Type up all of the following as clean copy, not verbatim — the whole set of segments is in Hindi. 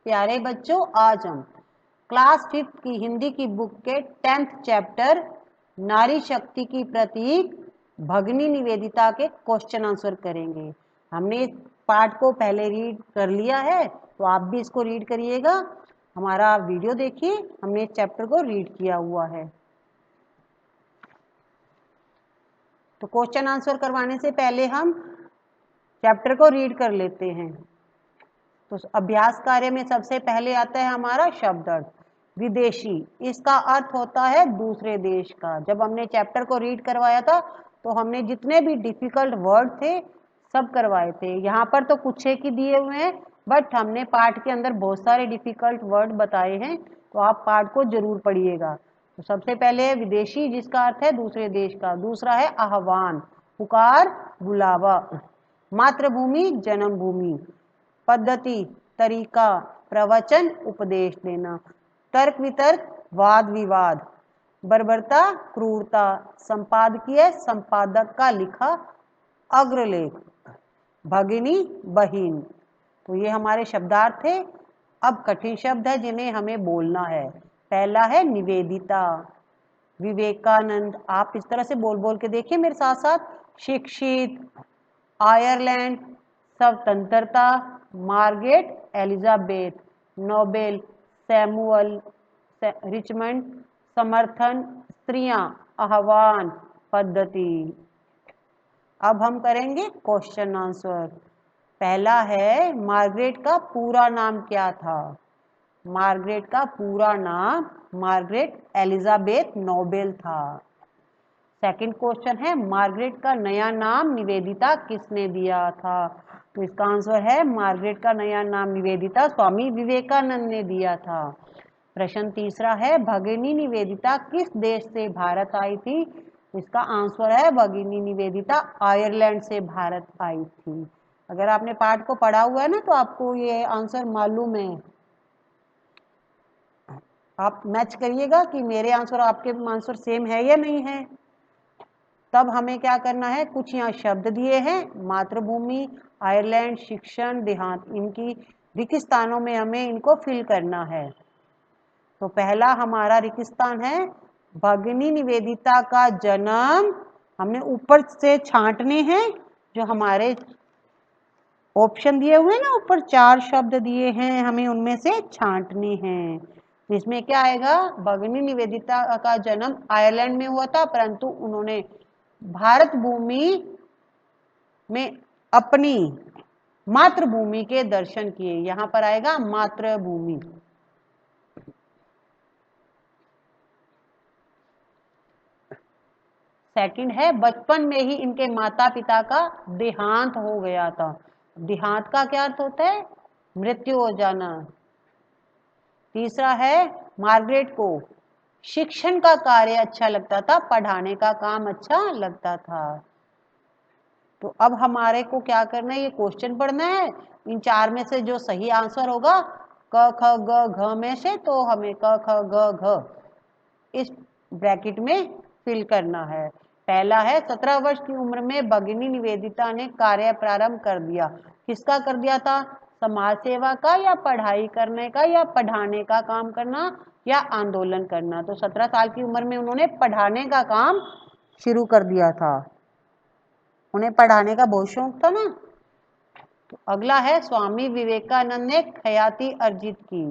प्यारे बच्चों, आज हम क्लास 5 की हिंदी की बुक के 10th चैप्टर नारी शक्ति की प्रतीक भगिनी निवेदिता के क्वेश्चन आंसर करेंगे। हमने इस पार्ट को पहले रीड कर लिया है, तो आप भी इसको रीड करिएगा। हमारा वीडियो देखिए, हमने इस चैप्टर को रीड किया हुआ है। तो क्वेश्चन आंसर करवाने से पहले हम चैप्टर को रीड कर लेते हैं। तो अभ्यास कार्य में सबसे पहले आता है हमारा शब्द अर्थ। विदेशी, इसका अर्थ होता है दूसरे देश का। जब हमने चैप्टर को रीड करवाया था तो हमने जितने भी डिफिकल्ट वर्ड थे सब करवाए थे। यहाँ पर तो कुछ एक ही दिए हुए हैं, बट हमने पाठ के अंदर बहुत सारे डिफिकल्ट वर्ड बताए हैं, तो आप पाठ को जरूर पढ़िएगा। तो सबसे पहले है विदेशी, जिसका अर्थ है दूसरे देश का। दूसरा है आह्वान, पुकार, बुलावा। मातृभूमि, जन्मभूमि। पद्धति, तरीका, प्रवचन, उपदेश देना। तर्क वितर्क, वाद विवाद। बर्बरता, क्रूरता। संपादकीय, संपादक का लिखा अग्रलेख। भगिनी, बहिन। तो ये हमारे शब्दार्थ थे। अब कठिन शब्द है जिन्हें हमें बोलना है। पहला है निवेदिता, विवेकानंद। आप इस तरह से बोल बोल के देखिए मेरे साथ साथ। शिक्षित, आयरलैंड, स्वतंत्रता। Margaret Elizabeth, Nobel, Samuel, Richmond, समर्थन, स्त्रियां, आह्वान, पद्धति। अब हम करेंगे क्वेश्चन आंसर। पहला है मार्गरेट का पूरा नाम क्या था? मार्गरेट का पूरा नाम मार्गरेट एलिजाबेथ नोबेल था। सेकंड क्वेश्चन है मार्गरेट का नया नाम निवेदिता किसने दिया था? तो इसका आंसर है मार्गरेट का नया नाम निवेदिता स्वामी विवेकानंद ने दिया था। प्रश्न तीसरा है भगिनी निवेदिता किस देश से भारत आई थी? इसका आंसर है भगिनी निवेदिता आयरलैंड से भारत आई थी। अगर आपने पाठ को पढ़ा हुआ है ना तो आपको ये आंसर मालूम है। आप मैच करिएगा कि मेरे आंसर आपके आंसर सेम है या नहीं है। तब हमें क्या करना है, कुछ यहाँ शब्द दिए हैं, मातृभूमि, आयरलैंड, शिक्षण, देहात, इनकी रिक्त स्थानों में हमें इनको फिल करना है। तो पहला हमारा रिक्त स्थान है भगिनी निवेदिता का जन्म। हमने ऊपर से छांटने हैं, जो हमारे ऑप्शन दिए हुए हैं ना, ऊपर 4 शब्द दिए हैं, हमें उनमें से छांटने हैं। इसमें क्या आएगा, भगिनी निवेदिता का जन्म आयरलैंड में हुआ था, परंतु उन्होंने भारत भूमि में अपनी मातृभूमि के दर्शन किए। यहां पर आएगा मातृभूमि। सेकंड है बचपन में ही इनके माता पिता का देहांत हो गया था। देहांत का क्या अर्थ होता है? मृत्यु हो जाना। तीसरा है मार्गरेट को शिक्षण का कार्य अच्छा लगता था, पढ़ाने का काम अच्छा लगता था। तो अब हमारे को क्या करना है, ये क्वेश्चन पढ़ना है। इन 4 में से जो सही आंसर होगा क ख ग घ में से, तो हमें क ख ग घ इस ब्रैकेट में फिल करना है। पहला है 17 वर्ष की उम्र में भगिनी निवेदिता ने कार्य प्रारंभ कर दिया। किसका कर दिया था? समाज सेवा का, या पढ़ाई करने का, या पढ़ाने का काम करना, या आंदोलन करना। तो 17 साल की उम्र में उन्होंने पढ़ाने का काम शुरू कर दिया था। उन्हें पढ़ाने का बहुत शौक था ना। तो अगला है स्वामी विवेकानंद ने ख्याति अर्जित की।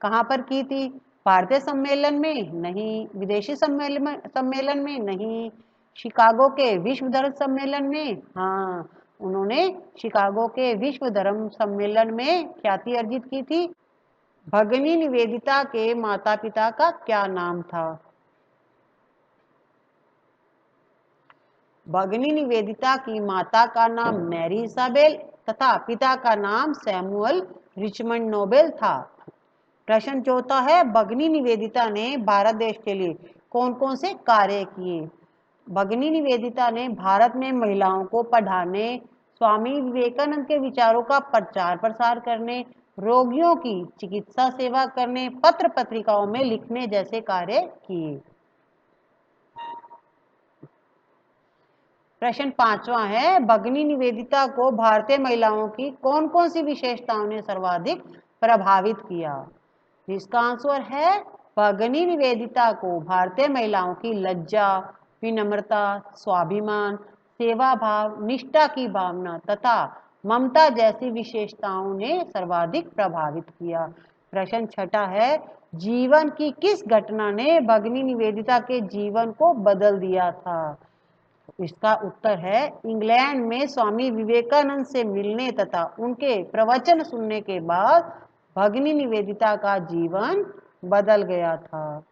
कहाँ पर की थी? भारतीय सम्मेलन में नहीं, विदेशी सम्मेलन में नहीं, शिकागो के विश्व धर्म सम्मेलन में। हाँ, उन्होंने शिकागो के विश्व धर्म सम्मेलन में ख्याति अर्जित की थी। भगिनी निवेदिता के माता पिता का क्या नाम था? भगिनी निवेदिता की माता का नाम मैरी इसाबेल तथा पिता का नाम सैमुअल रिचमंड नोबेल था। प्रश्न चौथा है भगिनी निवेदिता ने भारत देश के लिए कौन कौन से कार्य किए? भगिनी निवेदिता ने भारत में महिलाओं को पढ़ाने, स्वामी विवेकानंद के विचारों का प्रचार प्रसार करने, रोगियों की चिकित्सा सेवा करने, पत्र पत्रिकाओं में लिखने जैसे कार्य किए। प्रश्न 5वां है भगिनी निवेदिता को भारतीय महिलाओं की कौन कौन सी विशेषताओं ने सर्वाधिक प्रभावित किया। इसका आंसर है भगिनी निवेदिता को भारतीय महिलाओं की लज्जा, विनम्रता, स्वाभिमान, सेवा भाव, निष्ठा की भावना तथा ममता जैसी विशेषताओं ने सर्वाधिक प्रभावित किया। प्रश्न छठा है, जीवन की किस घटना ने भगिनी निवेदिता के जीवन को बदल दिया था? इसका उत्तर है इंग्लैंड में स्वामी विवेकानंद से मिलने तथा उनके प्रवचन सुनने के बाद भगिनी निवेदिता का जीवन बदल गया था।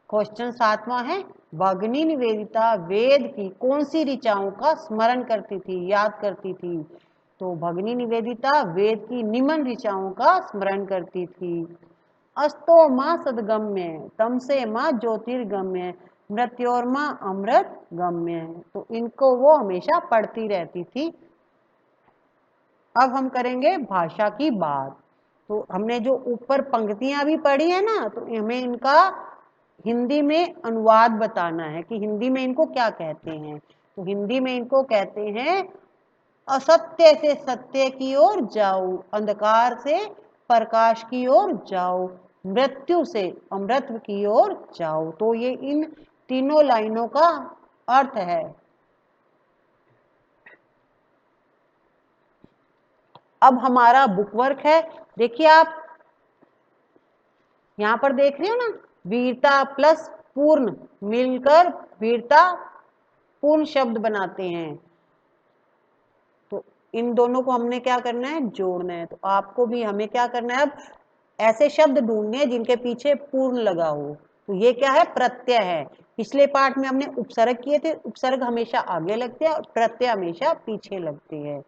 क्वेश्चन 7वां है, भगिनी निवेदिता वेद की कौन सी ऋचाओं का स्मरण करती थी, याद करती थी? तो भगिनी निवेदिता वेद की निम्न ऋचाओं का स्मरण करती थी। अस्तो माँ सदगम्य, तमसे माँ ज्योतिर्गम्य, मृत्योर्मा अमृत गम्य। तो इनको वो हमेशा पढ़ती रहती थी। अब हम करेंगे भाषा की बात। तो हमने जो ऊपर पंक्तियां भी पढ़ी है ना, तो हमें इनका हिंदी में अनुवाद बताना है कि हिंदी में इनको क्या कहते हैं। तो हिंदी में इनको कहते हैं, असत्य से सत्य की ओर जाओ, अंधकार से प्रकाश की ओर जाओ, मृत्यु से अमृत की ओर जाओ। तो ये इन तीनों लाइनों का अर्थ है। अब हमारा बुक वर्क है। देखिए आप यहां पर देख रहे हो ना, वीरता प्लस पूर्ण मिलकर वीरता पूर्ण शब्द बनाते हैं। तो इन दोनों को हमने क्या करना है, जोड़ना है। तो आपको भी हमें क्या करना है, अब ऐसे शब्द ढूंढने हैं जिनके पीछे पूर्ण लगा हो। तो ये क्या है, प्रत्यय है। पिछले पार्ट में हमने उपसर्ग किए थे, उपसर्ग हमेशा आगे लगते हैं और प्रत्यय हमेशा पीछे लगते हैं।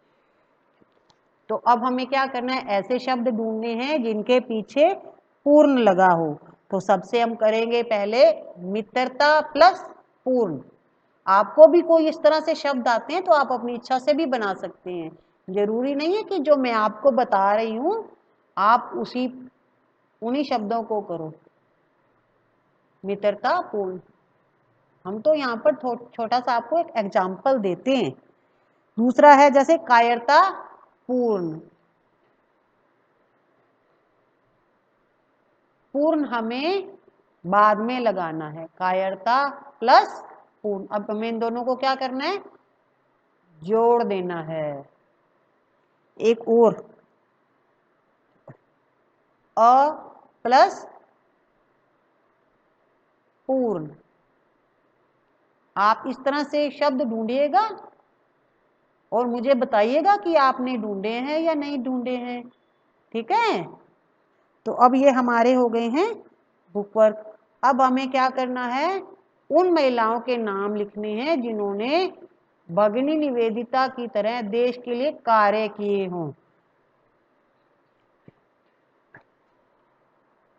तो अब हमें क्या करना है, ऐसे शब्द ढूंढने हैं जिनके पीछे पूर्ण लगा हो। तो सबसे हम करेंगे पहले मित्रता प्लस पूर्ण। आपको भी कोई इस तरह से शब्द आते हैं तो आप अपनी इच्छा से भी बना सकते हैं। जरूरी नहीं है कि जो मैं आपको बता रही हूं आप उन्हीं शब्दों को करो। मित्रता पूर्ण, हम तो यहाँ पर छोटा सा आपको एक एग्जाम्पल देते हैं। दूसरा है जैसे कायरता पूर्ण। पूर्ण हमें बाद में लगाना है, कायरता प्लस पूर्ण। अब हमें इन दोनों को क्या करना है, जोड़ देना है। एक और, अ प्लस पूर्ण। आप इस तरह से शब्द ढूंढिएगा और मुझे बताइएगा कि आपने ढूंढे हैं या नहीं ढूंढे हैं। ठीक है, तो अब ये हमारे हो गए हैं बुक वर्क। अब हमें क्या करना है, उन महिलाओं के नाम लिखने हैं जिन्होंने भगिनी निवेदिता की तरह देश के लिए कार्य किए हों।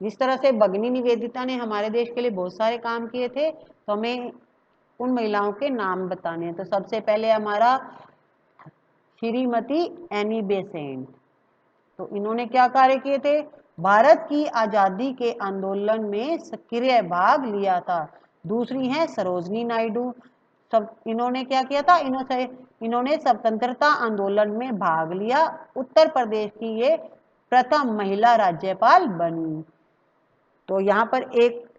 जिस तरह से भगिनी निवेदिता ने हमारे देश के लिए बहुत सारे काम किए थे, तो हमें उन महिलाओं के नाम बताने हैं। तो सबसे पहले हमारा श्रीमती एनी बेसेंट। तो इन्होंने क्या कार्य किए थे, भारत की आजादी के आंदोलन में सक्रिय भाग लिया था। दूसरी है सरोजनी नायडू। सब इन्होंने क्या किया था, इन्होंने स्वतंत्रता आंदोलन में भाग लिया। उत्तर प्रदेश की ये प्रथम महिला राज्यपाल बनी। तो यहाँ पर एक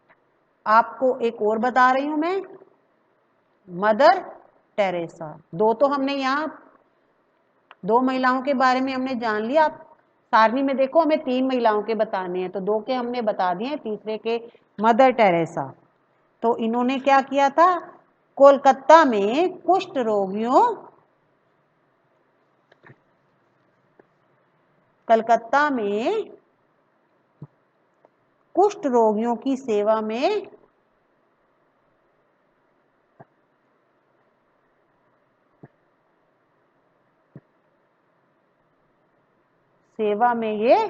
आपको एक और बता रही हूं मैं, मदर टेरेसा। दो तो हमने यहाँ दो महिलाओं के बारे में हमने जान लिया। आप सारणी में देखो, हमें 3 महिलाओं के बताने हैं, तो 2 के हमने बता दिए, तीसरे के मदर टेरेसा। तो इन्होंने क्या किया था, कोलकाता में कुष्ठ रोगियों कलकत्ता में कुष्ठ रोगियों की सेवा में ये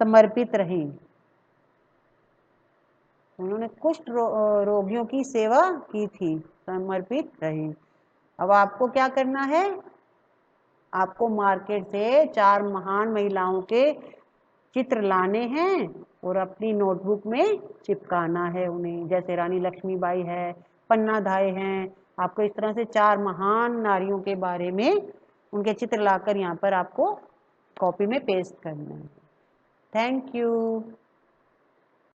समर्पित रही। उन्होंने कुष्ठ रोगियों की सेवा की थी, समर्पित रही। अब आपको क्या करना है, आपको मार्केट से 4 महान महिलाओं के चित्र लाने हैं और अपनी नोटबुक में चिपकाना है उन्हें। जैसे रानी लक्ष्मीबाई है, पन्ना धाय हैं। आपको इस तरह से 4 महान नारियों के बारे में उनके चित्र लाकर यहाँ पर आपको कॉपी में पेस्ट करना है। Thank you.